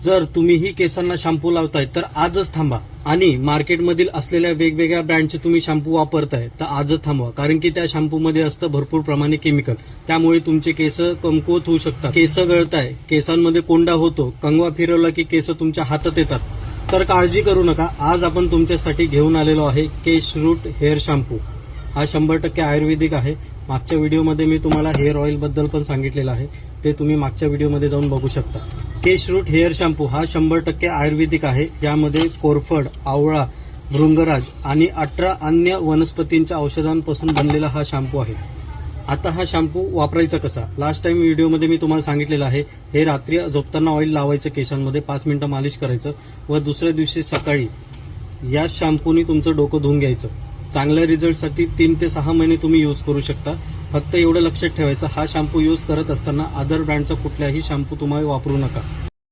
जर तुम्हीही केसांना शॅम्पू लावताय तर आजच थांबा आणि मार्केटमधील असलेल्या वेगवेगळ्या ब्रँडचे तुम्ही शॅम्पू वापरताय तर आजच थांबवा, कारण की त्या शॅम्पूमध्ये असतं भरपूर प्रमाणे केमिकल. त्यामुळे तुमचे केस कमकुवत होऊ शकतात. केस गळताय, केसांमध्ये कोंडा होतो, कंगवा फिरवला की केस तुमच्या हातात येतात, तर काळजी करू नका. आज आपण तुमच्यासाठी घेऊन आलेलो आहे केश रूट हेअर शॅम्पू. हा 100% आयुर्वेदिक आहे. मागच्या व्हिडिओमध्ये मी तुम्हाला हेअर ऑइल बद्दल पण सांगितलेलं आहे, ते तुम्ही मागच्या व्हिडिओमध्ये जाऊन बघू शकता. केश रूट हेअर शॅम्पू हा 100% आयुर्वेदिक आहे. यामध्ये कोरफड, आवळा, भृंगराज आणि 18 अन्य वनस्पतींच्या औषधांपासून बनलेला हा शॅम्पू आहे. आता हा शॅम्पू वापरायचा कसा? लास्ट टाइम व्हिडिओमध्ये मी तुम्हाला सांगितलेलं आहे. हे रात्री झोपताना ऑइल लावायचं केसांमध्ये, 5 मिनिटं मालिश करायचं व दुसऱ्या दिवशी सकाळी या शॅम्पूनी तुमचं डोकं धुवून घ्यायचं. चांगल्या रिझल्टसाठी 3 ते 6 महिने तुम्ही यूज करू शकता. फक्त एवढं लक्षात ठेवायचं, हा शॅम्पू यूज करत असताना अदर ब्रँडचा कुठलाही शॅम्पू तुम्हाला वापरू नका.